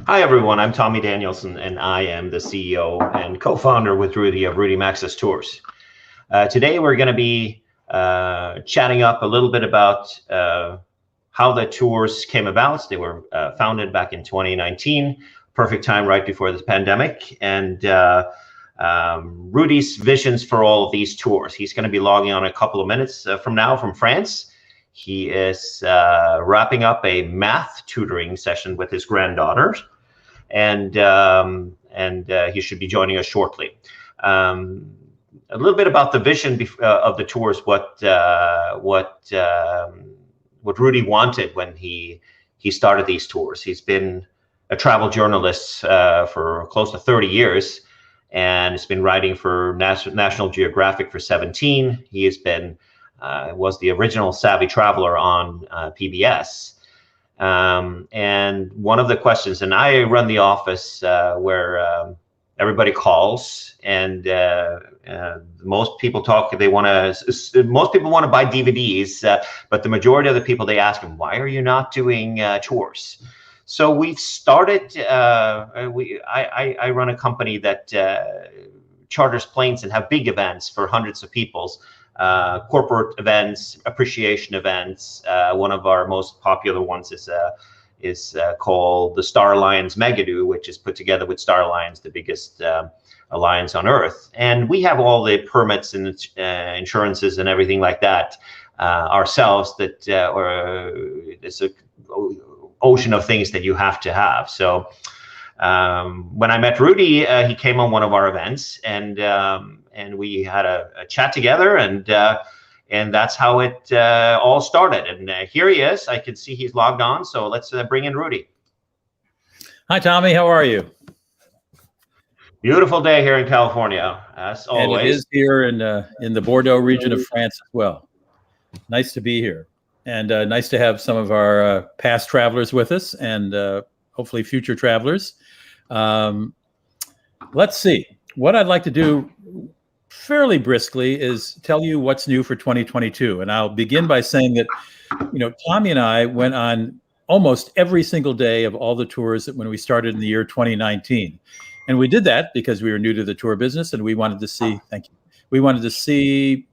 Hi, everyone. I'm Tommy Danielson, and I am the CEO and co-founder with Rudy of Rudy Maxa Tours. Today, we're going to be chatting up a little bit about how the tours came about. They were founded back in 2019, perfect time right before the pandemic, and Rudy's visions for all of these tours. He's going to be logging on a couple of minutes from now from France. He is wrapping up a math tutoring session with his granddaughter, and he should be joining us shortly. A little bit about the vision of the tours. What Rudy wanted when he started these tours. He's been a travel journalist for close to 30 years, and has been writing for National Geographic for 17. He has been was the original Savvy Traveler on PBS. And one of the questions, and I run the office where everybody calls, and most people talk. Most people want to buy DVDs, but the majority of the people, they ask them, "Why are you not doing tours?" So we've started. I run a company that charters planes and have big events for hundreds of people. Corporate events, appreciation events. One of our most popular ones is called the Star Alliance Megado, which is put together with Star Alliance, the biggest alliance on Earth. And we have all the permits and insurances and everything like that ourselves. Or it's an ocean of things that you have to have. So when I met Rudy, he came on one of our events, and we had a chat together, and that's how it all started. And here he is. I can see he's logged on. So let's bring in Rudy. Hi, Tommy. How are you? Beautiful day here in California, as always. And it is here in the Bordeaux region of France as well. Nice to be here, and nice to have some of our past travelers with us, and hopefully future travelers. Let's see. What I'd like to do fairly briskly is tell you what's new for 2022. And I'll begin by saying that, Tommy and I went on almost every single day of all the tours that when we started in the year 2019. And we did that because we were new to the tour business, and we wanted to see, we wanted to see,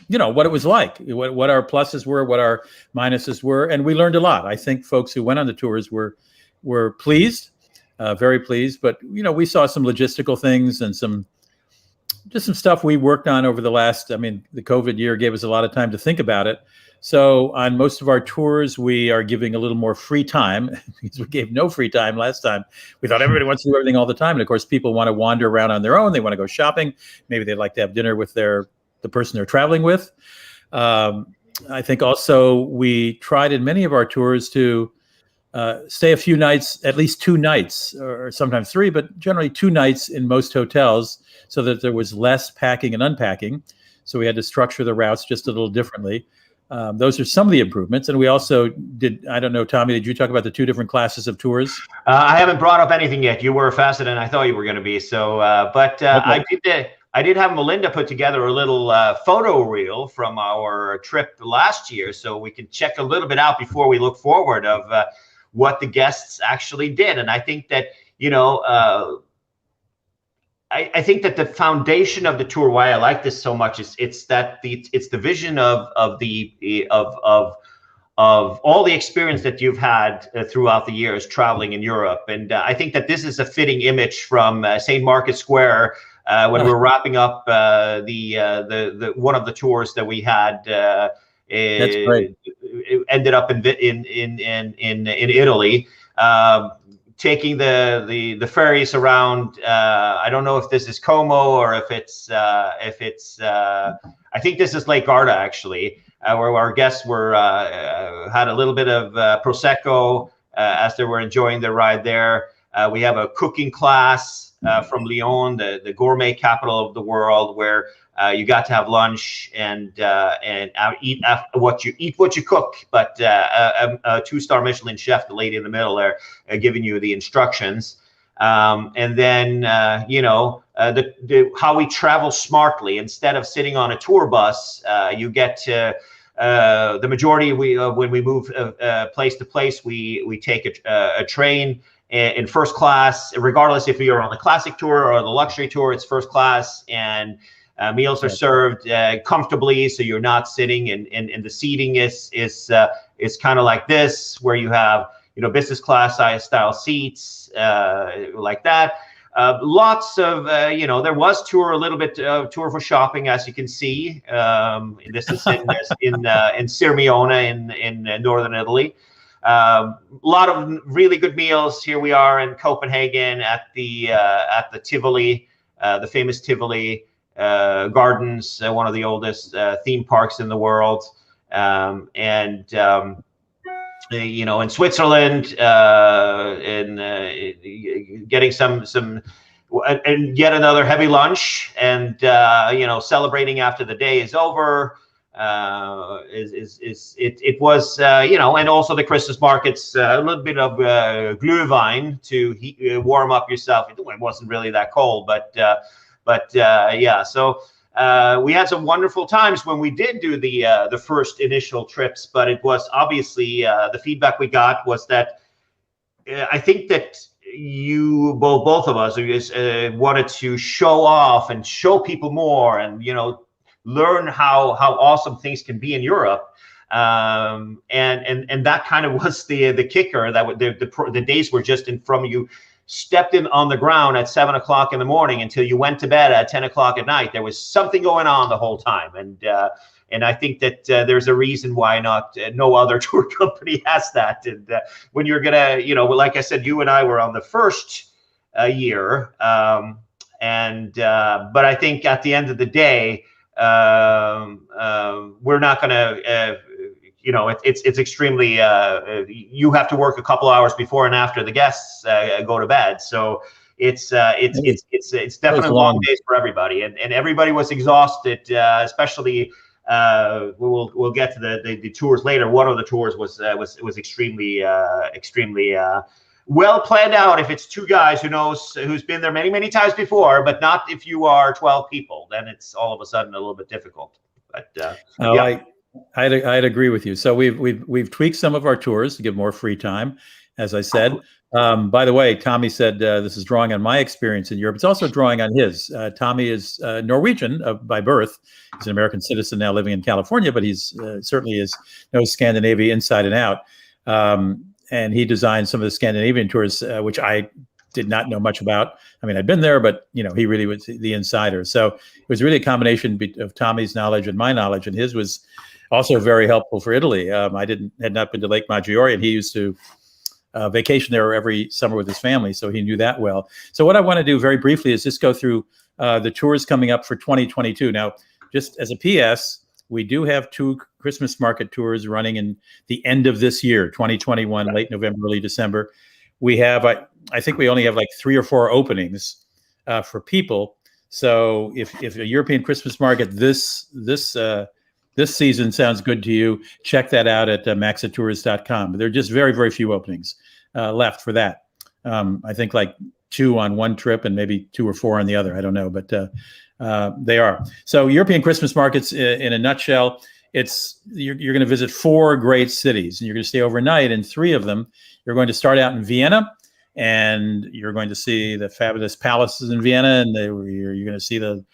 what it was like, what our pluses were, what our minuses were. And we learned a lot. I think folks who went on the tours were pleased, very pleased. But, we saw some logistical things and some stuff we worked on over the last, the COVID year gave us a lot of time to think about it. So on most of our tours, we are giving a little more free time, because we gave no free time last time. We thought everybody wants to do everything all the time. And of course, people want to wander around on their own. They want to go shopping. Maybe they'd like to have dinner with the person they're traveling with. I think also we tried in many of our tours to stay a few nights, at least 2 nights, or sometimes 3, but generally 2 nights in most hotels, so that there was less packing and unpacking. So we had to structure the routes just a little differently. Those are some of the improvements. And we also did, I don't know, Tommy, did you talk about the 2 different classes of tours? I haven't brought up anything yet. You were faster than I thought you were going to be. So, okay. I did have Melinda put together a little photo reel from our trip last year, so we can check a little bit out before we look forward of what the guests actually did. And I think that, I think that the foundation of the tour, why I like this so much, is it's the vision of all the experience that you've had throughout the years traveling in Europe. And I think that this is a fitting image from St. Market Square when we're wrapping up the one of the tours that we had. That's great. It ended up in Italy. Taking the ferries around. I don't know if this is Como or if it's I think this is Lake Garda, actually, where our guests had a little bit of prosecco as they were enjoying their ride there. We have a cooking class from Lyon, the gourmet capital of the world, where you got to have lunch and eat what you cook. But a 2-star Michelin chef, the lady in the middle there, giving you the instructions. And then how we travel smartly. Instead of sitting on a tour bus, you get to the majority. When we move place to place, we take a train. in first class, regardless if you're on the classic tour or the luxury tour. It's first class, and meals are served comfortably, so you're not sitting, and the seating is kind of like this, where you have business class style seats like that. Lots of there was a little bit of tour for shopping, as you can see. This is in Sirmione in northern Italy. A lot of really good meals. Here we are in Copenhagen at the Tivoli, the famous Tivoli Gardens, one of the oldest theme parks in the world, and in Switzerland, getting some and yet another heavy lunch, and celebrating after the day is over. It was and also the Christmas markets, a little bit of glühwein to warm up yourself. It wasn't really that cold, but yeah. So we had some wonderful times when we did do the first initial trips, but it was obviously the feedback we got was that I think that both of us wanted to show off and show people more, and learn how awesome things can be in Europe, and that kind of was the kicker. That the days were just from you stepped in on the ground at 7 o'clock in the morning until you went to bed at 10 o'clock at night. There was something going on the whole time, and I think that there's a reason why no other tour company has that. And when you're gonna, like I said, you and I were on the first year, but I think at the end of the day, we're not gonna. It's extremely. You have to work a couple hours before and after the guests go to bed, so it's definitely long days for everybody, and everybody was exhausted, especially. We'll get to the tours later. One of the tours was extremely well planned out. If it's two guys who's been there many times before, but not if you are 12 people, then it's all of a sudden a little bit difficult. But yeah. I'd agree with you. So we've tweaked some of our tours to give more free time, as I said. By the way, Tommy said this is drawing on my experience in Europe. It's also drawing on his. Tommy is Norwegian by birth. He's an American citizen now living in California, but he's certainly knows Scandinavia inside and out. And he designed some of the Scandinavian tours, which I did not know much about. I mean, I'd been there, but he really was the insider. So it was really a combination of Tommy's knowledge and my knowledge, and his was also very helpful for Italy. I had not been to Lake Maggiore, and he used to vacation there every summer with his family, so he knew that well. So what I want to do very briefly is just go through the tours coming up for 2022. Now, just as a PS, we do have 2 Christmas market tours running in the end of this year, 2021, late November, early December. We have, I think we only have like 3 or 4 openings for people. So if a European Christmas market this season sounds good to you, check that out at maxatours.com. But there are just very, very few openings left for that. I think like 2 on one trip and maybe 2 or 4 on the other. I don't know, but they are. So European Christmas markets, in a nutshell, you're going to visit 4 great cities, and you're going to stay overnight in 3 of them. You're going to start out in Vienna, and you're going to see the fabulous palaces in Vienna, and you're going to see the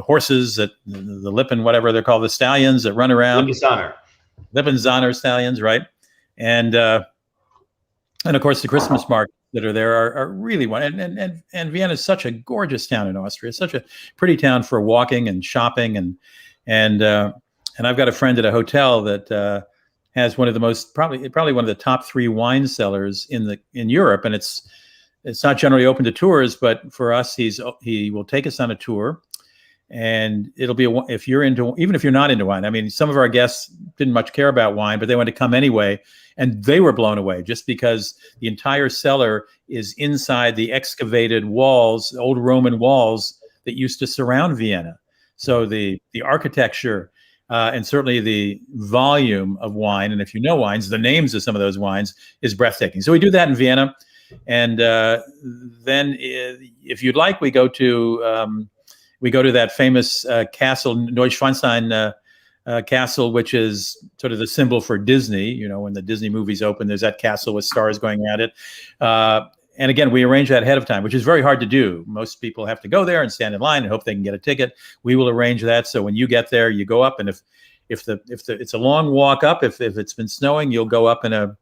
horses, the Lippen, whatever they're called, the stallions that run around. Lippenzahner stallions, right? And of course the Christmas markets that are there are really one. And Vienna is such a gorgeous town in Austria. It's such a pretty town for walking and shopping, and I've got a friend at a hotel that has one of the most probably one of the top 3 wine cellars in Europe, and it's not generally open to tours, but for us he will take us on a tour. And it'll be even if you're not into wine. I mean, some of our guests didn't much care about wine, but they wanted to come anyway, and they were blown away just because the entire cellar is inside the excavated walls, old Roman walls that used to surround Vienna. So the architecture and certainly the volume of wine, and if you know wines, the names of some of those wines is breathtaking. So we do that in Vienna, and then if you'd like, we go to that famous castle, Neuschwanstein castle, which is sort of the symbol for Disney. When the Disney movies open, there's that castle with stars going at it. And again, we arrange that ahead of time, which is very hard to do. Most people have to go there and stand in line and hope they can get a ticket. We will arrange that. So when you get there, you go up, and if it's a long walk up, if it's been snowing, you'll go up in a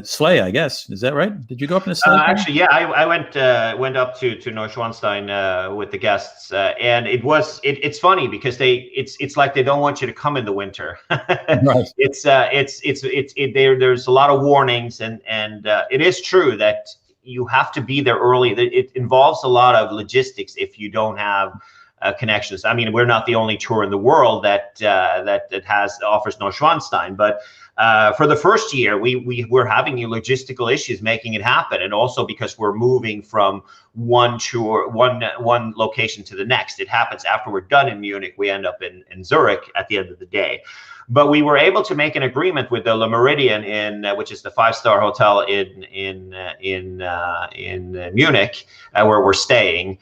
sleigh, I guess. Is that right? Did you go up in a sleigh? Actually, yeah, I went up to Neuschwanstein with the guests, and it's funny because it's like they don't want you to come in the winter. Right. There's a lot of warnings, and it is true that you have to be there early. It involves a lot of logistics if you don't have connections. I mean, we're not the only tour in the world that offers Neuschwanstein, but for the first year, we were having logistical issues making it happen, and also because we're moving from one location to the next. It happens after we're done in Munich. We end up in Zurich at the end of the day. But we were able to make an agreement with the Le Méridien, which is the 5-star hotel in Munich, where we're staying.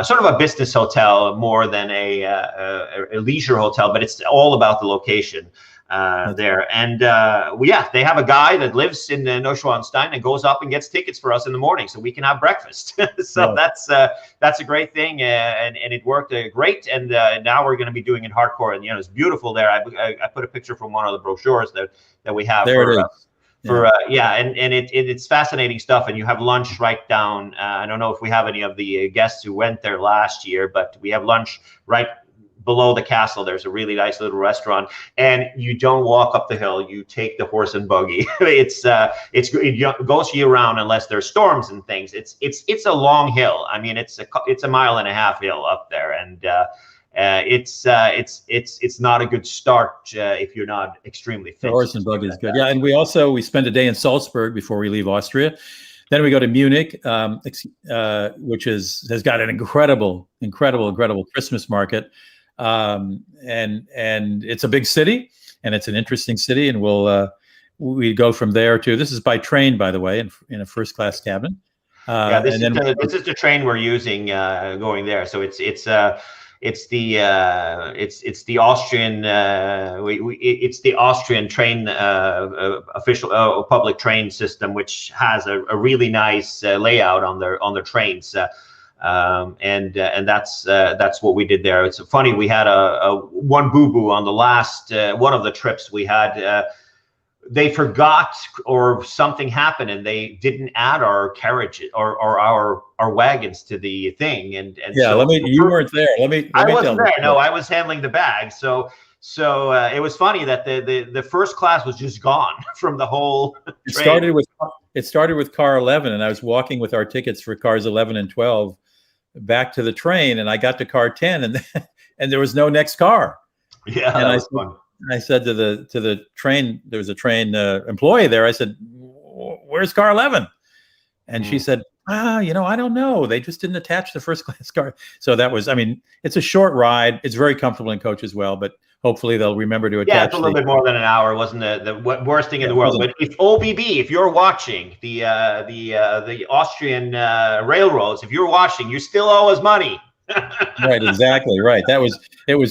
Sort of a business hotel more than a leisure hotel, but it's all about the location there. And they have a guy that lives in Neuschwanstein and goes up and gets tickets for us in the morning so we can have breakfast. So that's a great thing, and it worked great. And now we're going to be doing it hardcore, and it's beautiful there. I put a picture from one of the brochures that we have. There it is. And it's fascinating stuff, and you have lunch right down. I don't know if we have any of the guests who went there last year, but we have lunch right below the castle. There's a really nice little restaurant, and you don't walk up the hill. You take the horse and buggy. It goes year round unless there's storms and things. It's a long hill. I mean, it's a 1.5 mile hill up there, and it's not a good start if you're not extremely fit. The horse and buggy is good. Yeah, and we spend a day in Salzburg before we leave Austria. Then we go to Munich, which has got an incredible Christmas market. And it's a big city, and it's an interesting city, and we go from there to, this is by train, by the way, in a first class cabin. This is the train we're using going there. So it's the Austrian it's the Austrian train official public train system, which has a really nice layout on their trains. And that's what we did there. It's funny, we had a one boo-boo on the last one of the trips we had. They forgot, or something happened, and they didn't add our carriage or our wagons to the thing. And yeah, so you weren't there. I wasn't there. No, I was handling the bag. So it was funny that the first class was just gone from the whole train. It started with car 11, and I was walking with our tickets for cars 11 and 12 back to the train, and I got to car 10, and there was no next car. Yeah, and I said to the train, there was a train employee there. I said, "Where's car 11?" And she said, I don't know. They just didn't attach the first class car. So that was, it's a short ride. It's very comfortable in coach as well, but hopefully they'll remember to attach. Yeah, it's a little bit more than an hour. It wasn't the worst thing in the world. But if OBB, if you're watching the Austrian railroads, if you're watching, you still owe us money. Right, exactly right. I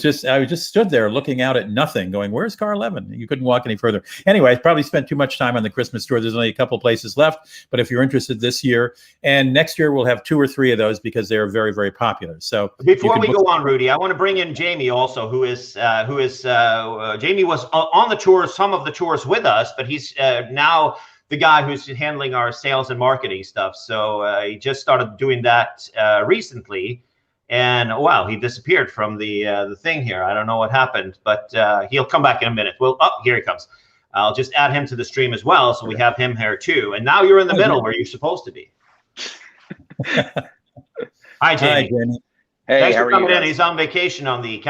just stood there looking out at nothing, going, "Where's car 11?" You couldn't walk any further. Anyway, I probably spent too much time on the Christmas tour. There's only a couple places left, but if you're interested this year and next year, we'll have 2 or 3 of those because they're very, very popular. So before we go on, Rudy, I want to bring in Jamie also, who is Jamie was on the tour, some of the tours with us, but he's now the guy who's handling our sales and marketing stuff. So he just started doing that recently. And wow, he disappeared from the thing here. I don't know what happened, but he'll come back in a minute. Well, here he comes. I'll just add him to the stream as well, so we have him here too. And now you're in the middle where you're supposed to be. Hi, Jamie. Hi, Jamie. Hey, thanks for coming in. He's on vacation on the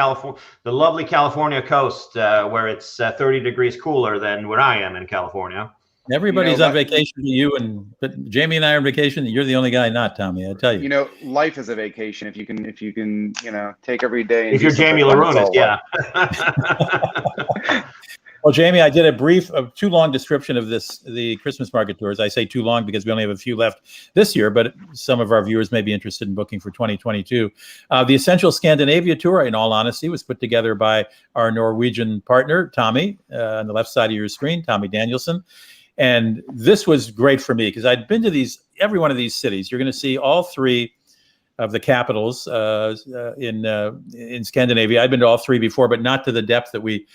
lovely California coast, where it's 30 degrees cooler than where I am in California. Everybody's on vacation to you, but Jamie and I are on vacation. You're the only guy not, Tommy. I tell you. Life is a vacation if you can, take every day. And if you're Jamie Larunas, yeah. Well, Jamie, I did a too long description of the Christmas market tours. I say too long because we only have a few left this year, but some of our viewers may be interested in booking for 2022. The Essential Scandinavia tour, in all honesty, was put together by our Norwegian partner, Tommy, on the left side of your screen, Tommy Danielson. And this was great for me because I'd been to every one of these cities. You're going to see all three of the capitals in Scandinavia. I'd been to all three before, but not to the depth that we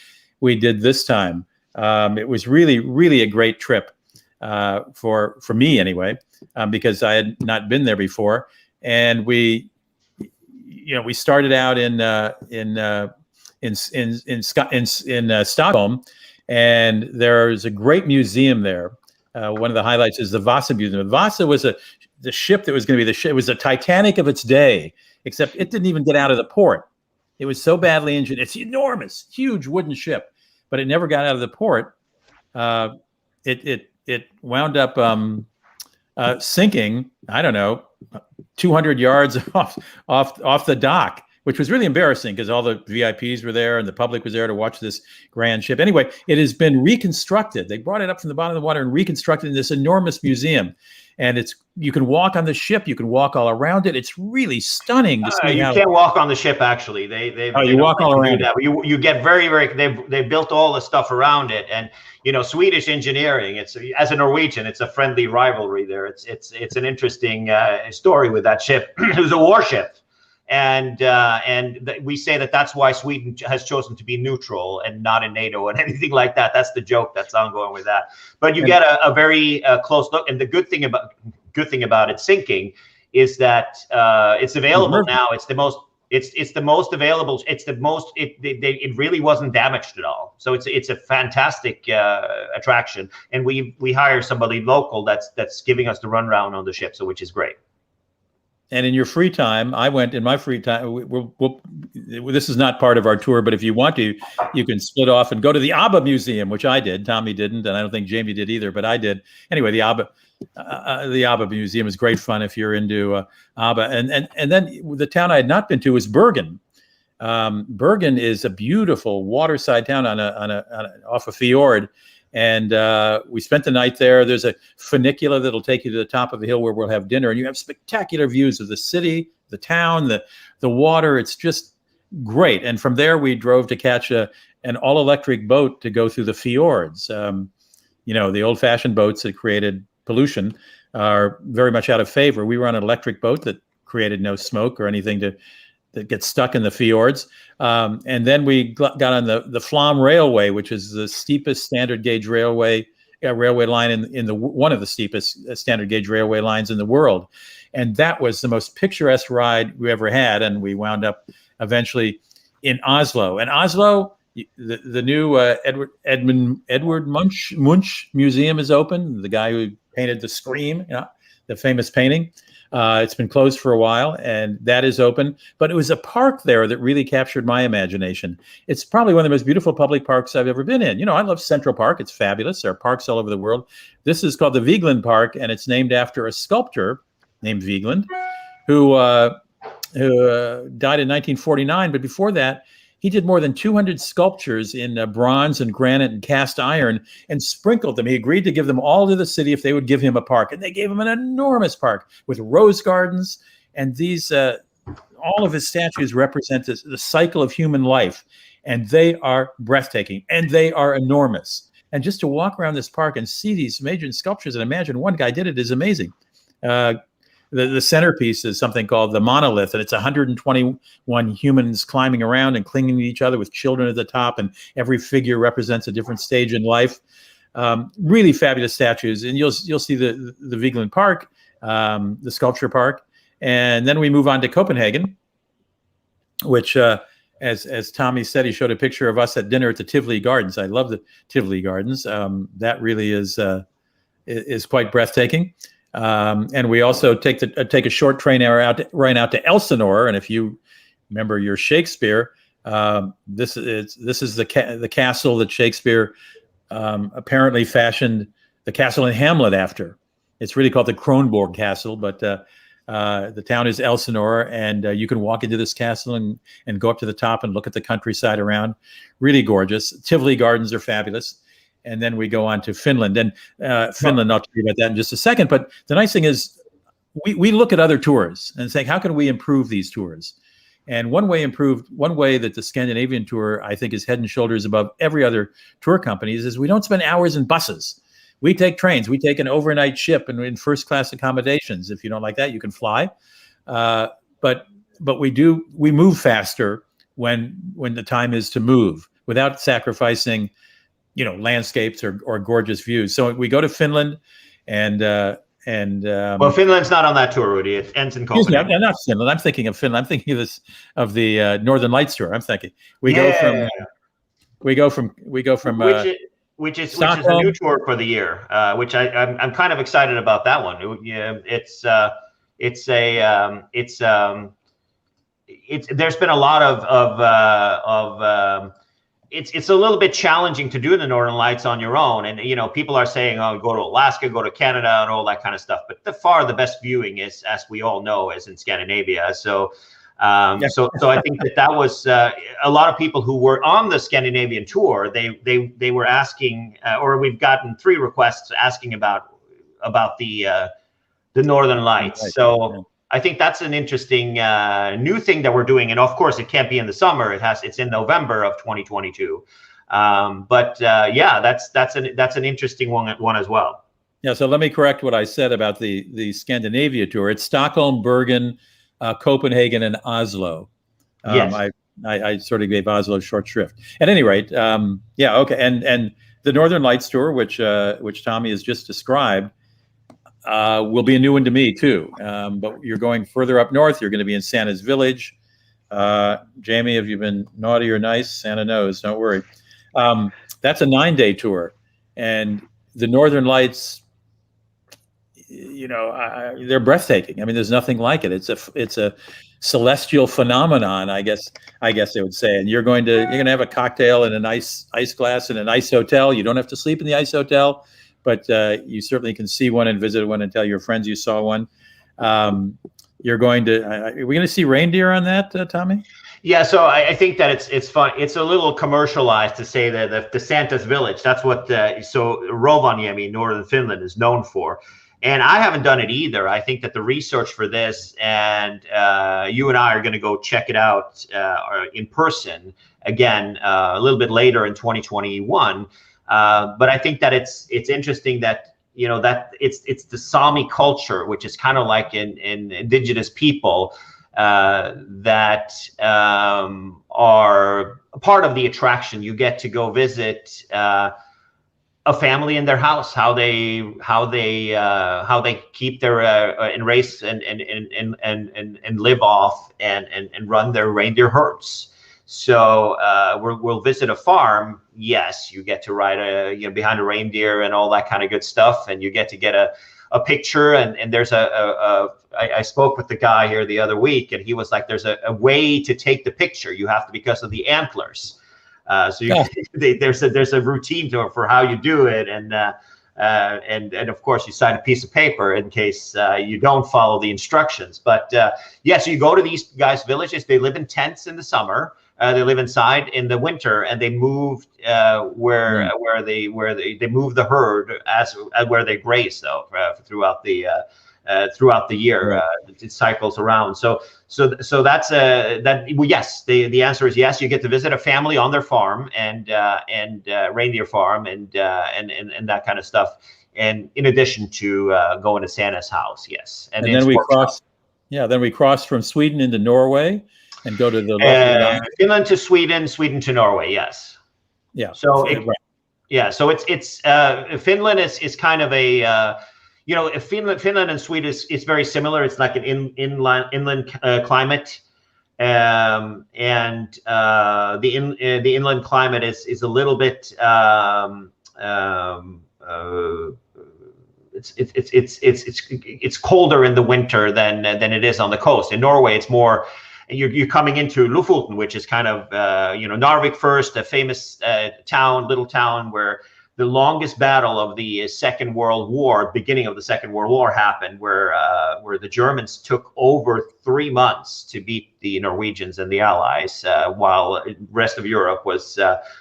did this time. It was really, really a great trip for me anyway, because I had not been there before. And we started out in Stockholm, and there's a great museum there. One of the highlights is the Vasa Museum. Vasa was the ship that was going to be the ship. It was the Titanic of its day, except it didn't even get out of the port. It was so badly engined. It's enormous, huge wooden ship, but it never got out of the port. It wound up sinking, I don't know, 200 yards off the dock, which was really embarrassing because all the VIPs were there and the public was there to watch this grand ship. Anyway, it has been reconstructed. They brought it up from the bottom of the water and reconstructed in this enormous museum. And you can walk on the ship. You can walk all around it. It's really stunning to see. You can't walk on the ship, actually. They walk all around it. You get very. They built all the stuff around it, and Swedish engineering. It's, as a Norwegian, it's a friendly rivalry there. It's an interesting story with that ship. It was a warship, and we say that's why Sweden has chosen to be neutral and not in NATO and anything like that. That's the joke that's ongoing with that. But you get a very close look, and the good thing about it sinking is that it's available now. It's the most available. It really wasn't damaged at all. So it's a fantastic attraction, and we hire somebody local that's giving us the rundown on the ship, so which is great. And in your free time, I went in my free time. This is not part of our tour, but if you want to, you can split off and go to the ABBA Museum, which I did. Tommy didn't, and I don't think Jamie did either, but I did. Anyway, the ABBA Museum is great fun if you're into ABBA. And then the town I had not been to was Bergen. Bergen is a beautiful waterside town off a fjord. And we spent the night there. There's a funicular that'll take you to the top of the hill where we'll have dinner, and you have spectacular views of the city, the town, the water. It's just great. And from there, we drove to catch an all-electric boat to go through the fjords. The old-fashioned boats that created pollution are very much out of favor. We were on an electric boat that created no smoke or anything that gets stuck in the fjords. And then we got on the Flam Railway, which is the steepest standard gauge railway line in one of the steepest standard gauge railway lines in the world. And that was the most picturesque ride we ever had. And we wound up eventually in Oslo. And Oslo, the new Edward Munch Museum is open. The guy who painted The Scream, the famous painting. It's been closed for a while, and that is open. But it was a park there that really captured my imagination. It's probably one of the most beautiful public parks I've ever been in. I love Central Park. It's fabulous. There are parks all over the world. This is called the Vigeland Park, and it's named after a sculptor named Vigeland, who died in 1949. But before that, he did more than 200 sculptures in bronze and granite and cast iron and sprinkled them. He agreed to give them all to the city if they would give him a park. And they gave him an enormous park with rose gardens. And these, all of his statues represent the cycle of human life. And they are breathtaking and they are enormous. And just to walk around this park and see these major sculptures and imagine one guy did it is amazing. The centerpiece is something called the monolith, and it's 121 humans climbing around and clinging to each other with children at the top, and every figure represents a different stage in life. Really fabulous statues, and you'll see the Vigeland Park, the sculpture park, and then we move on to Copenhagen, which, as Tommy said, he showed a picture of us at dinner at the Tivoli Gardens. I love the Tivoli Gardens. That really is quite breathtaking. And we also take a short train right out to Elsinore. And if you remember your Shakespeare, this is the castle that Shakespeare apparently fashioned the castle in Hamlet after. It's really called the Kronborg Castle, but the town is Elsinore, and you can walk into this castle and go up to the top and look at the countryside around. Really gorgeous. Tivoli Gardens are fabulous. And then we go on to Finland. And Finland, I'll tell you about that in just a second. But the nice thing is we look at other tours and say, how can we improve these tours? And one way that the Scandinavian tour, I think, is head and shoulders above every other tour company is we don't spend hours in buses. We take trains. We take an overnight ship and in first class accommodations. If you don't like that, you can fly. But we move faster when the time is to move without sacrificing, landscapes or gorgeous views. So we go to Finland, and well, Finland's not on that tour, Rudy. It ends in Copenhagen. I'm not Finland. I'm thinking of Finland. I'm thinking of the Northern Lights tour. I'm thinking we go from which is Stockholm. a new tour for the year, which I'm kind of excited about that one. There's been a lot of it's a little bit challenging to do the Northern Lights on your own, and people are saying, oh, go to Alaska, go to Canada, and all that kind of stuff. But the best viewing is, as we all know, is in Scandinavia. So so I think that was a lot of people who were on the Scandinavian tour. They were asking, or we've gotten 3 requests asking about the Northern Lights. So I think that's an interesting new thing that we're doing. And of course, it can't be in the summer. It's in November of 2022. That's an interesting one as well. Yeah. So let me correct what I said about the Scandinavia tour. It's Stockholm, Bergen, Copenhagen, and Oslo. Yes. I sort of gave Oslo short shrift. At any rate, okay. And the Northern Lights tour, which Tommy has just described, will be a new one to me too. But you're going further up north. You're going to be in Santa's Village. Jamie, have you been naughty or nice? Santa knows. Don't worry. That's a 9-day tour, and the Northern Lights, they're breathtaking. I mean, there's nothing like it. It's a celestial phenomenon, I guess they would say. And you're going to have a cocktail in an ice glass in an ice hotel. You don't have to sleep in the ice hotel, but you certainly can see one and visit one and tell your friends you saw one. Are we going to see reindeer on that, Tommy? Yeah, so I think that it's fun. It's a little commercialized to say that the Santa's Village. That's what so Rovaniemi, northern Finland, is known for. And I haven't done it either. I think that the research for this, and you and I are going to go check it out in person again a little bit later in 2021. But I think that it's interesting that that it's the Sami culture, which is kind of like in indigenous people that are a part of the attraction. You get to go visit a family in their house, how they keep their and race and live off and run their reindeer herds. So we'll visit a farm. Yes, you get to ride behind a reindeer and all that kind of good stuff, and you get a picture. And there's I spoke with the guy here the other week, and he was like, "There's a way to take the picture. You have to, because of the antlers." There's a routine for how you do it, and of course you sign a piece of paper in case you don't follow the instructions. But so you go to these guys' villages. They live in tents in the summer. They live inside in the winter, and they move where they move the herd where they graze though throughout the year. It cycles around. So that's yes. The answer is yes. You get to visit a family on their farm and reindeer farm and that kind of stuff. And in addition to going to Santa's house, yes. And then we cross. Yeah, then we cross from Sweden into Norway and go to the Finland to Sweden, Sweden to Norway. Yes. Yeah. So so it's Finland is kind of a Finland and Sweden is very similar. It's like an inland climate, and the inland climate is a little bit it's colder in the little than it is on the coast. In Norway, it's more. You're coming into Lofoten, which is kind of Narvik first, a famous little town where the longest battle of the Second World War, beginning of the Second World War, happened, where the Germans took over 3 months to beat the Norwegians and the Allies, while the rest of Europe was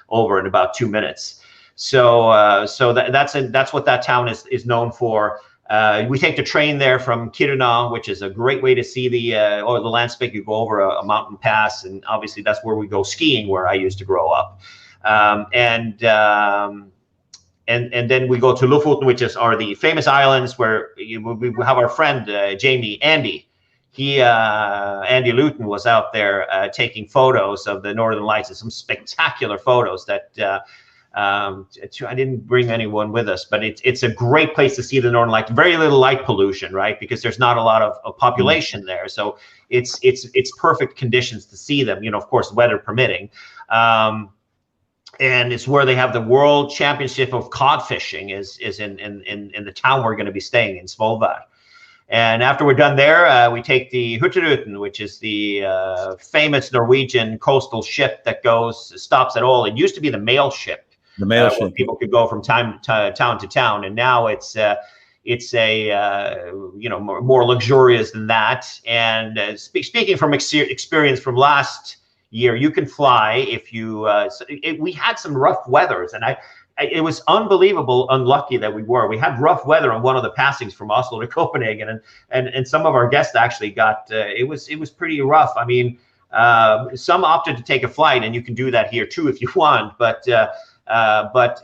over in about 2 minutes. So that's what that town is known for. We take the train there from Kiruna, which is a great way to see the landscape. You go over a mountain pass, and obviously that's where we go skiing, where I used to grow up. and then we go to Lofoten, which are the famous islands where we have our friend Andy. Andy Luton was out there taking photos of the Northern Lights, and some spectacular photos that I didn't bring anyone with us, but it's a great place to see the Northern Lights. Very little light pollution, right? Because there's not a lot of population there, so it's perfect conditions to see them. You know, of course, weather permitting. And it's where they have the World Championship of cod fishing is in the town we're going to be staying in, Svolvær. And after we're done there, we take the Hurtigruten, which is the famous Norwegian coastal ship that stops at all. It used to be the mail ship. The mail ship. Where people could go from town to town, and now it's a more luxurious than that. And speaking from experience from last year, you can fly if you. We had some rough weathers, and it was unbelievable unlucky that we had rough weather on one of the passings from Oslo to Copenhagen, and some of our guests actually got it was pretty rough. I mean, some opted to take a flight, and you can do that here too if you want, but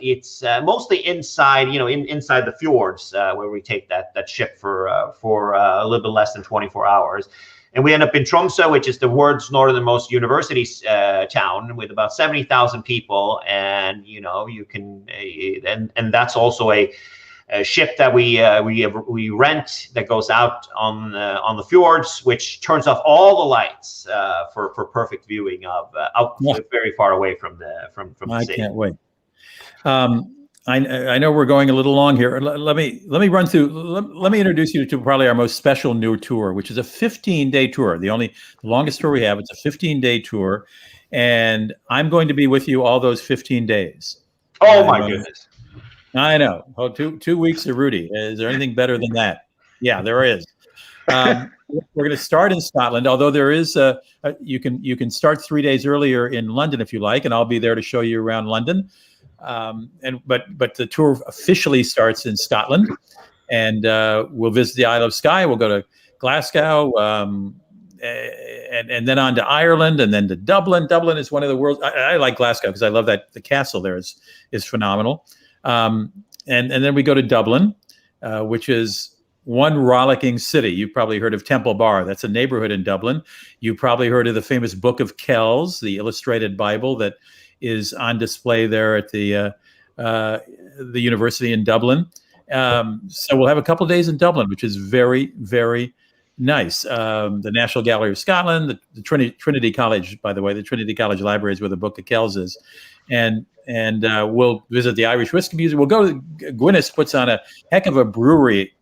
it's mostly inside, inside the fjords where we take that ship for a little bit less than 24 hours. And we end up in Tromsø, which is the world's northernmost university town, with about 70,000 people. And you can, and that's also a ship that we rent that goes out on the fjords, which turns off all the lights for perfect viewing of out very far away from the I sea. I can't wait. I know we're going a little long here. Let me run through. Let me introduce you to probably our most special new tour, which is a 15-day tour. The longest tour we have. It's a 15-day tour, and I'm going to be with you all those 15 days. Oh my goodness! I know. Oh, two weeks of Rudy. Is there anything better than that? Yeah, there is. We're going to start in Scotland, although there is you can start 3 days earlier in London if you like, and I'll be there to show you around London. But the tour officially starts in Scotland, and we'll visit the Isle of Skye. We'll go to Glasgow, and then on to Ireland, and then to Dublin. Dublin is one of the world's. I like Glasgow because I love that the castle there is phenomenal. And then we go to Dublin, which is one rollicking city. You've probably heard of Temple Bar. That's a neighborhood in Dublin. You probably heard of the famous Book of Kells, the illustrated Bible that is on display there at the university in Dublin. So we'll have a couple of days in Dublin, which is very, very nice. The National Gallery of Scotland, the Trinity College, by the way, the Trinity College Library is where the Book of Kells is. And we'll visit the Irish Whiskey Museum. We'll go to Guinness puts on a heck of a brewery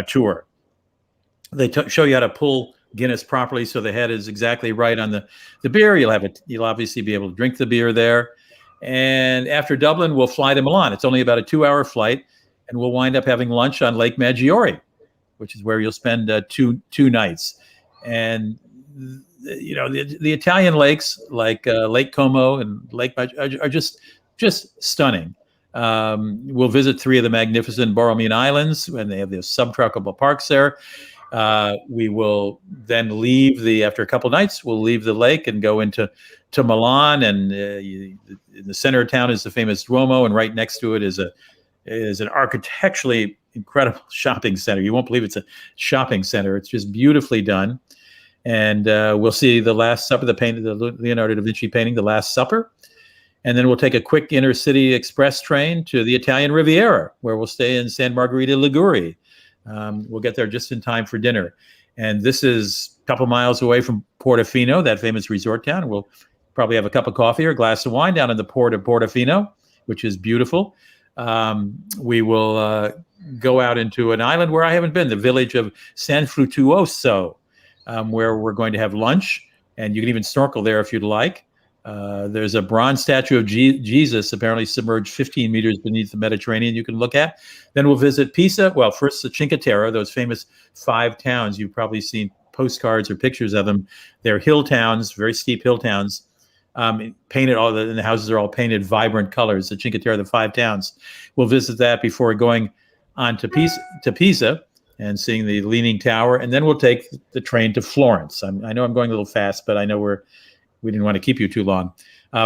tour. They show you how to pull Guinness properly, so the head is exactly right on the beer. You'll obviously be able to drink the beer there. And after Dublin, we'll fly to Milan. It's only about a 2-hour flight, and we'll wind up having lunch on Lake Maggiore, which is where you'll spend two nights. And the Italian lakes like Lake Como and Lake Maggiore are just stunning. We'll visit 3 of the magnificent Borromeo Islands, and they have the subtropical parks there. We will then after a couple nights, we'll leave the lake and go into Milan, and in the center of town is the famous Duomo, and right next to it is an architecturally incredible shopping center. You won't believe it's a shopping center. It's just beautifully done. And we'll see the Last Supper, the Leonardo da Vinci painting, The Last Supper. And then we'll take a quick intercity express train to the Italian Riviera, where we'll stay in San Margherita Liguri. We'll get there just in time for dinner. And this is a couple miles away from Portofino, that famous resort town. We'll probably have a cup of coffee or a glass of wine down in the port of Portofino, which is beautiful. We will go out into an island where I haven't been, the village of San Frutuoso, where we're going to have lunch. And you can even snorkel there if you'd like. There's a bronze statue of Jesus, apparently submerged 15 meters beneath the Mediterranean, you can look at. Then we'll visit Pisa. Well, first the Cinque Terre, those famous 5 towns. You've probably seen postcards or pictures of them. They're hill towns, very steep hill towns, painted and the houses are all painted vibrant colors. The Cinque Terre, the 5 towns. We'll visit that before going on to Pisa and seeing the Leaning Tower. And then we'll take the train to Florence. I know I'm going a little fast, but I know we didn't want to keep you too long.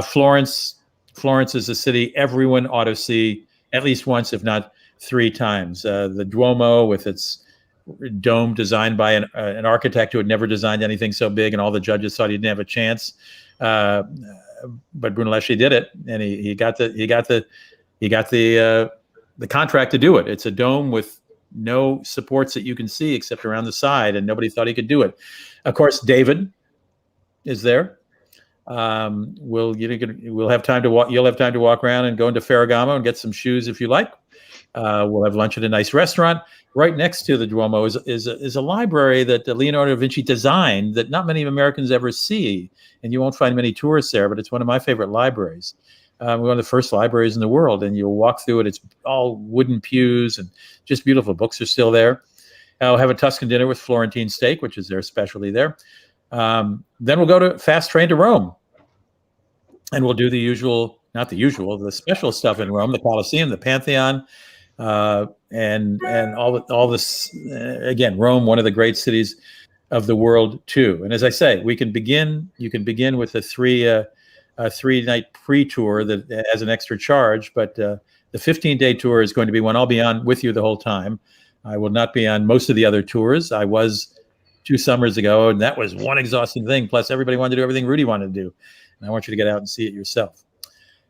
Florence is a city everyone ought to see at least once, if not 3 times. The Duomo with its dome designed by an architect who had never designed anything so big, and all the judges thought he didn't have a chance. But Brunelleschi did it, and he got the contract to do it. It's a dome with no supports that you can see except around the side, and nobody thought he could do it. Of course, David is there. We'll have time to walk. You'll have time to walk around and go into Ferragamo and get some shoes if you like. We'll have lunch at a nice restaurant. Right next to the Duomo is a library that Leonardo da Vinci designed that not many Americans ever see, and you won't find many tourists there, but it's one of my favorite libraries. One of the first libraries in the world, and you'll walk through it. It's all wooden pews and just beautiful. Books are still there. I'll have a Tuscan dinner with Florentine steak, which is their specialty there. Then we'll go to fast train to Rome, and we'll do the special stuff in Rome, the Colosseum, the Pantheon, and all this. Again, Rome, one of the great cities of the world too. And as I say, you can begin with a 3-night pre-tour that has an extra charge, but the 15-day tour is going to be one I'll be on with you the whole time. I will not be on most of the other tours. I was 2 summers ago, and that was one exhausting thing. Plus, everybody wanted to do everything Rudy wanted to do, and I want you to get out and see it yourself.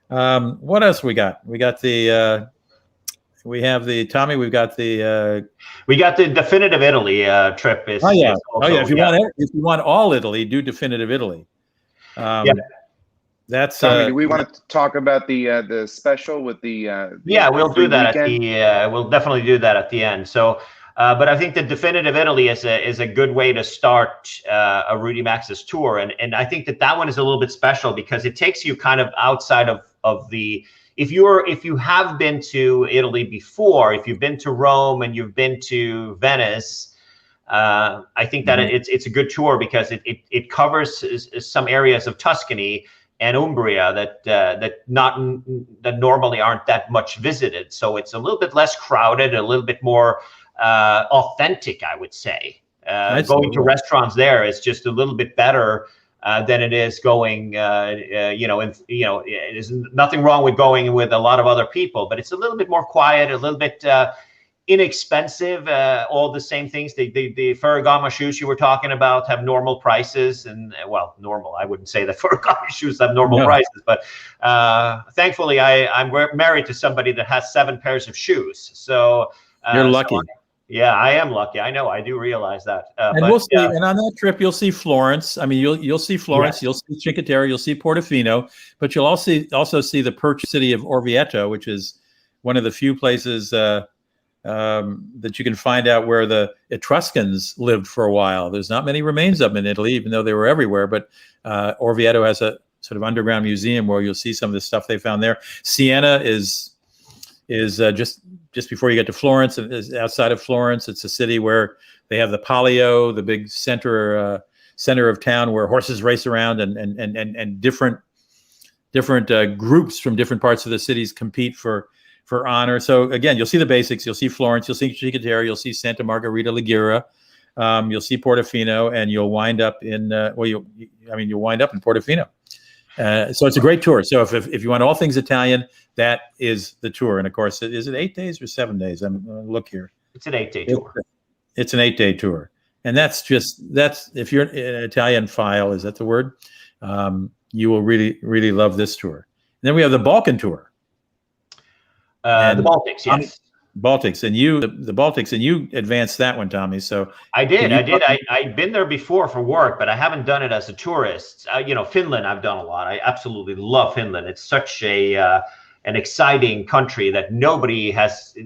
What else we got? We got the Tommy. We've got the definitive Italy trip. Is also, if you want all Italy, do definitive Italy. That's Tommy, do we want to talk about the special with the we'll do that weekend? We'll definitely do that at the end. So but I think the definitive Italy is a good way to start a Rudy Maxa's tour, and I think that one is a little bit special because it takes you kind of outside of the, if you have been to Italy before, if you've been to Rome and you've been to Venice, I think that it's a good tour because it covers some areas of Tuscany and Umbria that normally aren't that much visited. So it's a little bit less crowded, a little bit more authentic, I would say. Going to restaurants there is just a little bit better than it is going. There's nothing wrong with going with a lot of other people, but it's a little bit more quiet, a little bit inexpensive. All the same things. The Ferragamo shoes you were talking about have normal prices, and normal. I wouldn't say that Ferragamo shoes have normal prices, but thankfully I'm married to somebody that has 7 pairs of shoes. So you're lucky. Yeah, I am lucky. I know. I do realize that. And we'll see. And on that trip, you'll see Florence. I mean, you'll see Florence. Yes. You'll see Cinque Terre. You'll see Portofino. But you'll also see the perch city of Orvieto, which is one of the few places that you can find out where the Etruscans lived for a while. There's not many remains of them in Italy, even though they were everywhere. But Orvieto has a sort of underground museum where you'll see some of the stuff they found there. Siena is just before you get to Florence. Is outside of Florence. It's a city where they have the Palio, the big center of town where horses race around, and different groups from different parts of the cities compete for honor. So again, you'll see the basics. You'll see Florence. You'll see Cinque Terre. You'll see Santa Margherita Ligure. You'll see Portofino, and you'll wind up in you'll wind up in Portofino. So it's a great tour. So if you want all things Italian, that is the tour. And of course, is it 8 days or 7 days? I'm going to look here. It's an 8-day tour. It's an 8-day tour. And that's if you're an Italian file, is that the word? You will really, really love this tour. And then we have the Balkan tour. The Baltics, yes. Baltics, and the Baltics, and you advanced that one, Tommy. So I did. I'd been there before for work, but I haven't done it as a tourist. Finland, I've done a lot. I absolutely love Finland. It's such an exciting country that nobody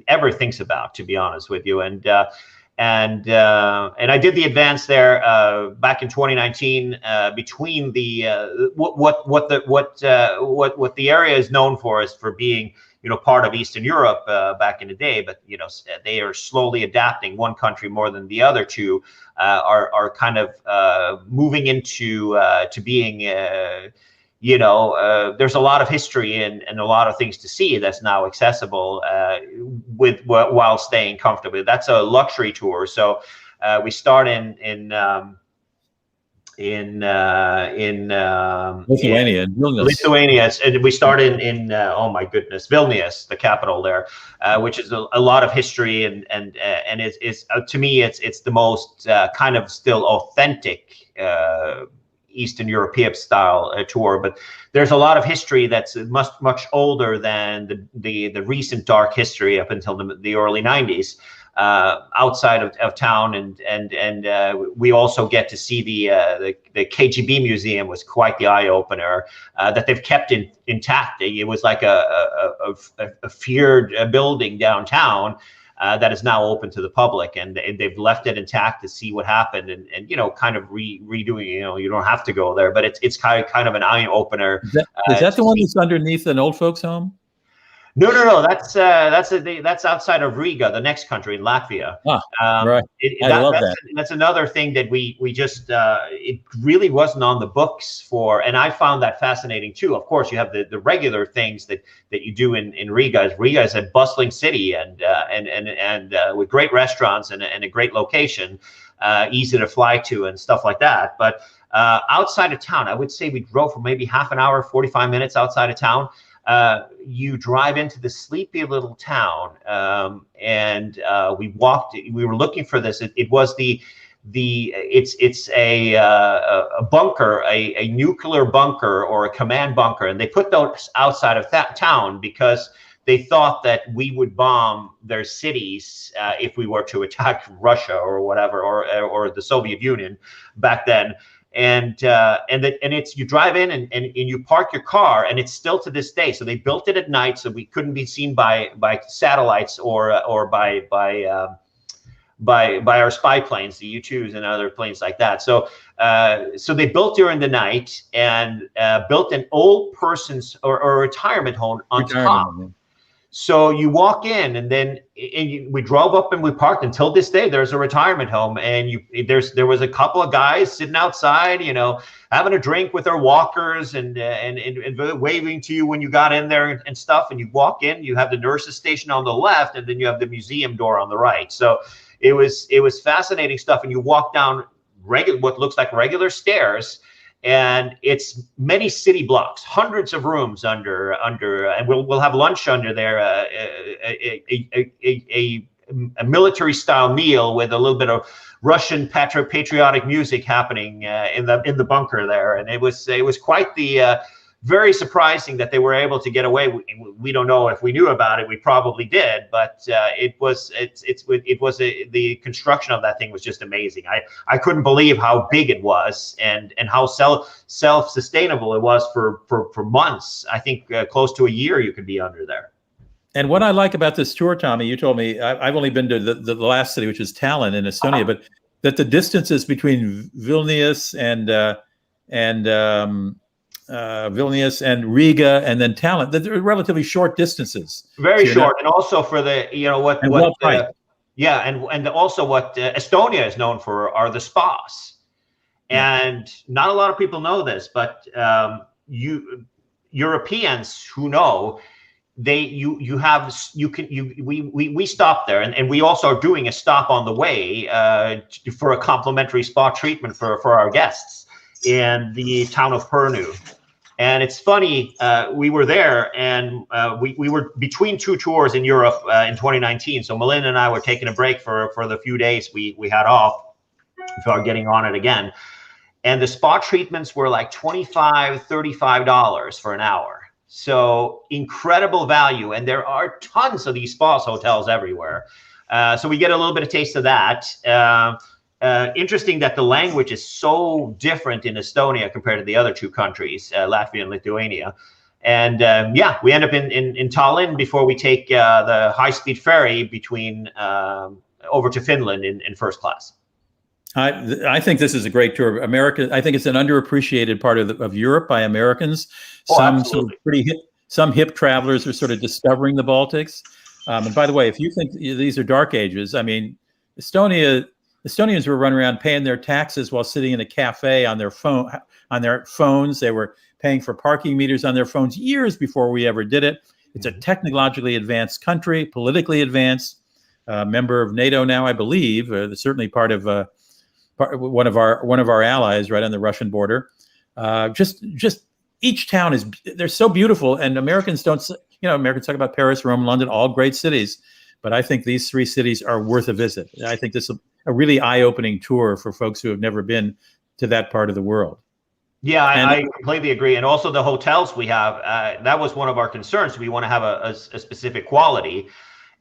ever thinks about, to be honest with you. And I did the advance there back in 2019 between the what the area is known for is for being part of Eastern Europe back in the day, but they are slowly adapting. One country more than the other two are kind of moving into to being there's a lot of history and a lot of things to see that's now accessible while staying comfortably. That's a luxury tour. So we start in Lithuania and Vilnius. Lithuania, and we started in oh my goodness, Vilnius, the capital there, which is a lot of history, and it's to me it's the most kind of still authentic Eastern European style tour. But there's a lot of history that's much older than the recent dark history up until the early 90s. Outside of town, and we also get to see the KGB museum. Was quite the eye opener that they've kept intact. It was like a feared building downtown that is now open to the public, and they've left it intact to see what happened, and kind of redoing. You don't have to go there, but it's kind of an eye opener. Is that the one that's underneath an old folks' home? No. That's outside of Riga, the next country in Latvia. Right. I love that. That's another thing that we just it really wasn't on the books for, and I found that fascinating too. Of course, you have the regular things that you do in Riga. Riga is a bustling city and with great restaurants and a great location, easy to fly to and stuff like that. But outside of town, I would say we drove for maybe half an hour, 45 minutes outside of town. You drive into the sleepy little town, and we walked. We were looking for this. It was it's a bunker, a nuclear bunker or a command bunker, and they put those outside of that town because they thought that we would bomb their cities if we were to attack Russia or whatever, or the Soviet Union back then. And it's, you drive in and you park your car, and it's still to this day. So they built it at night so we couldn't be seen by satellites or by our spy planes, the U-2s and other planes like that. So they built during the night and built an old person's or retirement home on top. So you walk in, and then we drove up and we parked. Until this day, there's a retirement home, and there was a couple of guys sitting outside, having a drink with their walkers and waving to you when you got in there and stuff. And you walk in, you have the nurses station on the left, and then you have the museum door on the right. So it was fascinating stuff. And you walk down what looks like regular stairs. And it's many city blocks, hundreds of rooms under, and we'll have lunch under there, a military style meal with a little bit of Russian patriotic music happening in the bunker there, and it was quite the very surprising that they were able to get away. We don't know if we knew about it. We probably did, but the construction of that thing was just amazing. I couldn't believe how big it was and how self-sustainable it was for months. I think close to a year you could be under there. And what I like about this tour, Tommy, you told me, I've only been to the last city, which is Tallinn in Estonia, but that the distances between Vilnius and Vilnius and Riga and then Tallinn, they're relatively short distances. Very short, and also for the and also what Estonia is known for are the spas, and not a lot of people know this, but Europeans who know, we stop there, and we also are doing a stop on the way for a complimentary spa treatment for our guests in the town of Pärnu. And it's funny, we were there, and we were between two tours in Europe in 2019. So Melinda and I were taking a break for the few days we had off before getting on it again. And the spa treatments were like $25, $35 for an hour. So incredible value. And there are tons of these spa hotels everywhere. So we get a little bit of taste of that. Interesting that the language is so different in Estonia compared to the other two countries, Latvia and Lithuania. And we end up in Tallinn before we take the high-speed ferry between over to Finland in first class. I think this is a great tour. America, I think it's an underappreciated part of Europe by Americans. Some sort of some hip travelers are sort of discovering the Baltics. And by the way, if you think these are dark ages, I mean, Estonians were running around paying their taxes while sitting in a cafe on their phones. They were paying for parking meters on their phones years before we ever did it. It's a technologically advanced country, politically advanced, member of NATO now, I believe. Certainly part of one of our allies right on the Russian border. Just each town they're so beautiful, and Americans don't, Americans talk about Paris, Rome, London, all great cities, but I think these 3 cities are worth a visit. I think this is a really eye-opening tour for folks who have never been to that part of the world. Yeah, I completely agree. And also the hotels we have, that was one of our concerns. We want to have a specific quality.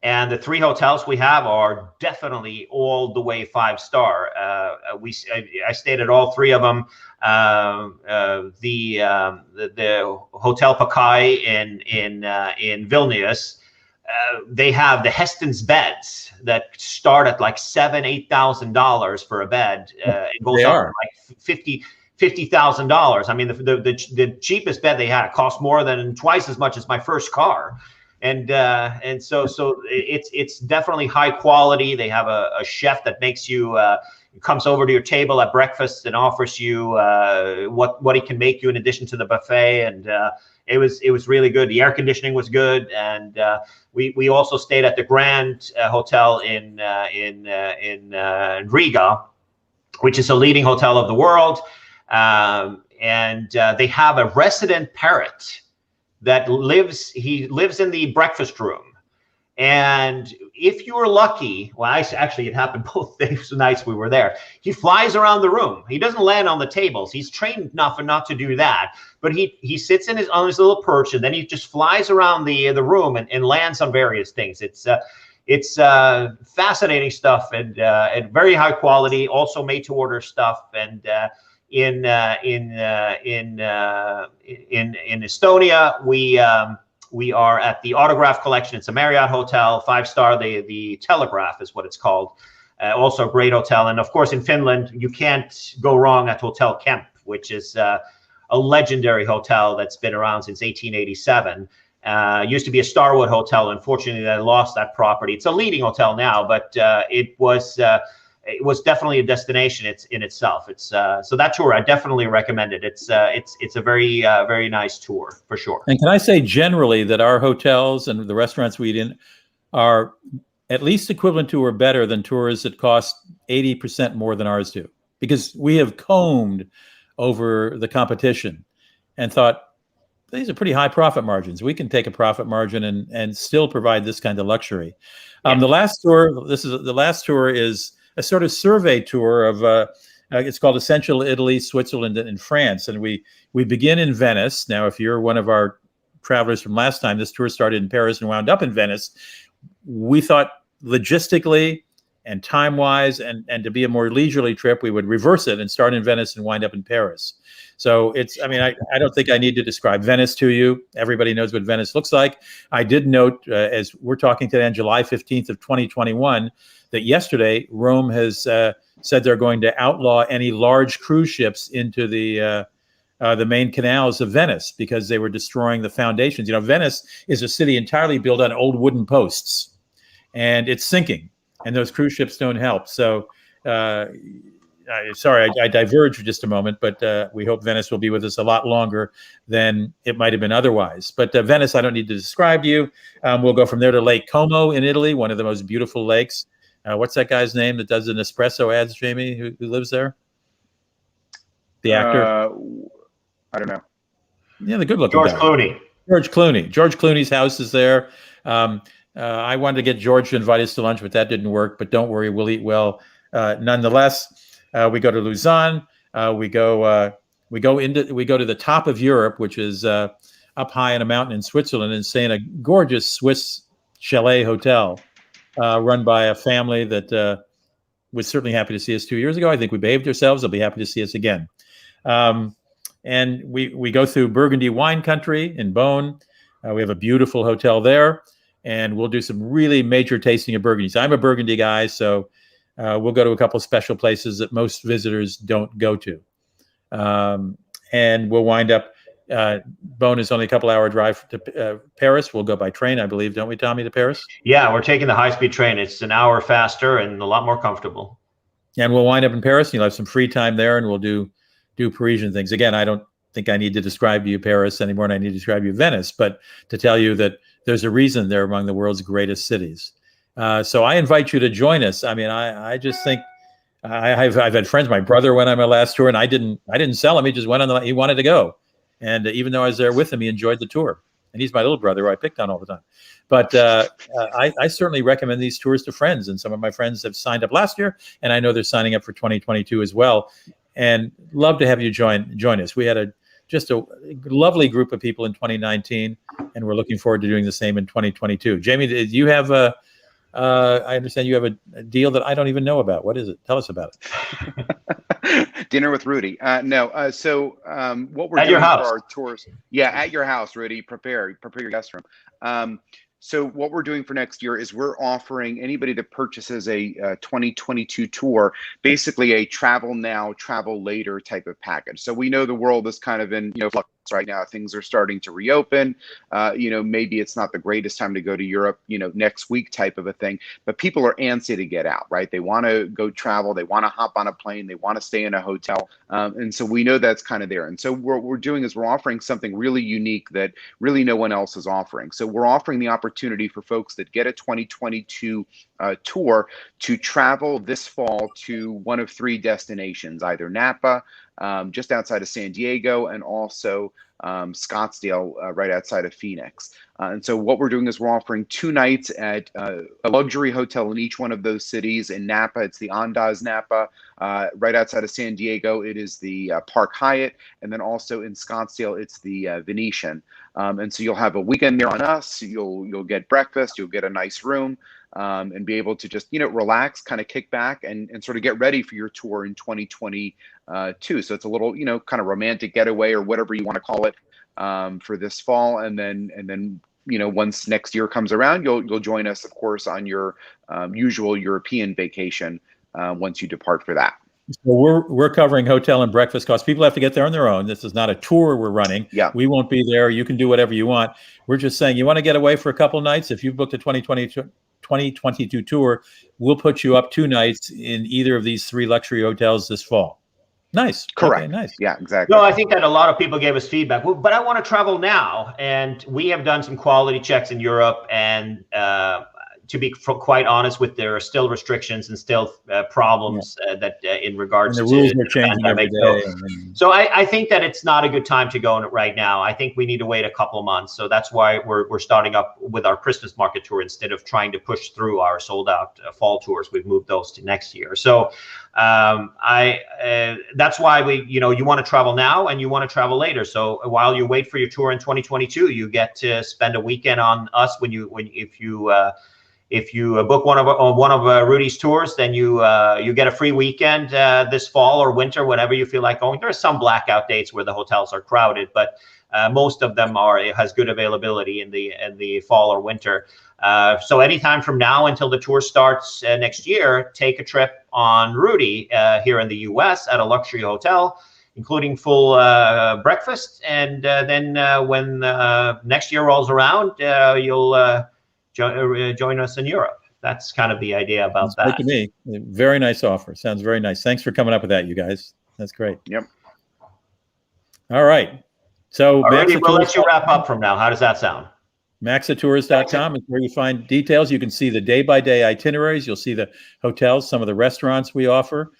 And the 3 hotels we have are definitely all the way 5-star. I stayed at all 3 of them. The Hotel Pakai in Vilnius, they have the Heston's beds that start at like $7,000-8,000 for a bed. It goes up to like $50,000. I mean, the cheapest bed they had cost more than twice as much as my first car. And so it's definitely high quality. They have a chef that makes you comes over to your table at breakfast and offers you what he can make you in addition to the buffet. And it was really good. The air conditioning was good, and we also stayed at the Grand Hotel in Riga, which is a leading hotel of the world. And they have a resident parrot that lives in the breakfast room. And if you were lucky, well, actually it happened both days, nights we were there. He flies around the room. He doesn't land on the tables. He's trained enough not to do that. But he sits on his little perch, and then he just flies around the room and lands on various things. It's fascinating stuff, and very high quality. Also made to order stuff. And in Estonia, we are at the Autograph Collection. It's a Marriott hotel, 5-star. The Telegraph is what it's called. Also a great hotel. And of course, in Finland, you can't go wrong at Hotel Kemp, which is a legendary hotel that's been around since 1887. Used to be a Starwood hotel. Unfortunately, they lost that property. It's a leading hotel now, but it was definitely a destination. It's in itself. It's so that tour I definitely recommend it. It's a very very nice tour for sure. And can I say generally that our hotels and the restaurants we eat in are at least equivalent to or better than tours that cost 80% more than ours do, because we have combed over the competition and thought these are pretty high profit margins. We can take a profit margin and still provide this kind of luxury. Yeah. The last tour is a sort of survey tour of it's called Essential Italy, Switzerland, and France. And we begin in Venice. Now, if you're one of our travelers from last time, this tour started in Paris and wound up in Venice. We thought logistically and time-wise and to be a more leisurely trip, we would reverse it and start in Venice and wind up in Paris. So I don't think I need to describe Venice to you. Everybody knows what Venice looks like. I did note, as we're talking today on July 15th of 2021, that yesterday Rome has said they're going to outlaw any large cruise ships into the main canals of Venice because they were destroying the foundations. Venice is a city entirely built on old wooden posts, and it's sinking, and those cruise ships don't help. So sorry, I diverged for just a moment, but we hope Venice will be with us a lot longer than it might have been otherwise. But Venice, I don't need to describe to you. We'll go from there to Lake Como in Italy, one of the most beautiful lakes. What's that guy's name that does the Nespresso ads, Jamie, who lives there? The actor? I don't know. Yeah, the good-looking George guy. Clooney. George Clooney. George Clooney's house is there. I wanted to get George to invite us to lunch, but that didn't work. But don't worry, we'll eat well. Nonetheless, we go to Lausanne. We go to the top of Europe, which is up high in a mountain in Switzerland, and stay in a gorgeous Swiss chalet hotel run by a family that was certainly happy to see us 2 years ago. I think we behaved ourselves. They'll be happy to see us again. And we go through Burgundy wine country in Beaune. We have a beautiful hotel there, and we'll do some really major tasting of Burgundies. I'm a Burgundy guy, so we'll go to a couple of special places that most visitors don't go to. And we'll wind up, Beaune is only a couple hour drive to Paris. We'll go by train, I believe, don't we, Tommy, to Paris? Yeah, we're taking the high-speed train. It's an hour faster and a lot more comfortable. And we'll wind up in Paris. You'll have some free time there, and we'll do Parisian things. Again, I don't think I need to describe to you Paris any more than I need to describe you Venice, but to tell you that there's a reason they're among the world's greatest cities. So I invite you to join us. I mean, I just think I've had friends. My brother went on my last tour, and I didn't sell him. He just went on. He wanted to go, and even though I was there with him, he enjoyed the tour. And he's my little brother, who I picked on all the time. But I certainly recommend these tours to friends, and some of my friends have signed up last year, and I know they're signing up for 2022 as well. And love to have you join us. We had just a lovely group of people in 2019, and we're looking forward to doing the same in 2022. Jamie, do you have I understand you have a deal that I don't even know about. What is it? Tell us about it. Dinner with Rudy. No. So what we're at doing your house. for our tours, at your house, Rudy. Prepare your guest room. So what we're doing for next year is we're offering anybody that purchases a 2022 tour, basically a travel now, travel later type of package. So we know the world is kind of in flux right now. Things are starting to reopen. Maybe it's not the greatest time to go to Europe, next week type of a thing. But people are antsy to get out, right? They want to go travel. They want to hop on a plane. They want to stay in a hotel. And so we know that's kind of there. And so what we're doing is we're offering something really unique that really no one else is offering. So we're offering the opportunity for folks that get a 2022 tour to travel this fall to one of 3 destinations, either Napa, just outside of San Diego, and also Scottsdale, right outside of Phoenix. And so what we're doing is we're offering 2 nights at a luxury hotel in each one of those cities. In Napa, it's the Andaz Napa. Right outside of San Diego, it is the Park Hyatt. And then also in Scottsdale, it's the Venetian. And so you'll have a weekend there on us. You'll get breakfast. You'll get a nice room. And be able to just, relax, kind of kick back and sort of get ready for your tour in 2022. So it's a little, kind of romantic getaway or whatever you want to call it for this fall. And then, once next year comes around, you'll join us, of course, on your usual European vacation once you depart for that. So we're covering hotel and breakfast costs. People have to get there on their own. This is not a tour we're running. Yeah. We won't be there. You can do whatever you want. We're just saying, you want to get away for a couple nights. If you've booked a 2022 tour, we'll put you up 2 nights in either of these 3 luxury hotels this fall. Nice. Correct. Okay, nice. Yeah, exactly. No, I think that a lot of people gave us feedback. Well, but I want to travel now. And we have done some quality checks in Europe, and to be quite honest, there are still restrictions and still problems that in regards and to the rules are changing every day. So I think that it's not a good time to go right now. I think we need to wait a couple of months. So that's why we're starting up with our Christmas market tour instead of trying to push through our sold out fall tours. We've moved those to next year. So that's why you want to travel now and you want to travel later. So while you wait for your tour in 2022, you get to spend a weekend on us if you book one of Rudy's tours, then you get a free weekend this fall or winter, whenever you feel like going. There are some blackout dates where the hotels are crowded, but most of them has good availability in the fall or winter. So anytime from now until the tour starts next year, take a trip on Rudy here in the U.S. at a luxury hotel, including full breakfast, and then when next year rolls around, you'll join us in Europe. That's kind of the idea about that. Good to me. Very nice offer. Sounds very nice. Thanks for coming up with that, you guys. That's great. Yep. All right. So we'll let you wrap up from now. How does that sound? Maxatours.com is where you find details. You can see the day-by-day itineraries. You'll see the hotels, some of the restaurants we offer.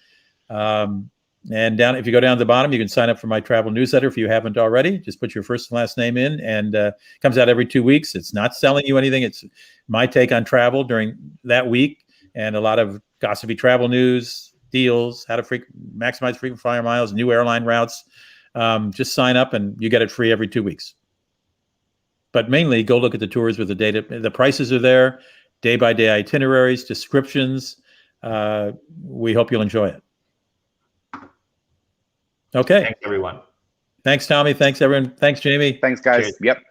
And if you go down to the bottom, you can sign up for my travel newsletter if you haven't already. Just put your first and last name in, and it comes out every 2 weeks. It's not selling you anything. It's my take on travel during that week, and a lot of gossipy travel news, deals, how to maximize frequent flyer miles, new airline routes. Just sign up, and you get it free every 2 weeks. But mainly, go look at the tours with the data. The prices are there, day-by-day itineraries, descriptions. We hope you'll enjoy it. Okay. Thanks, everyone. Thanks, Tommy. Thanks, everyone. Thanks, Jamie. Thanks, guys. Cheers. Yep.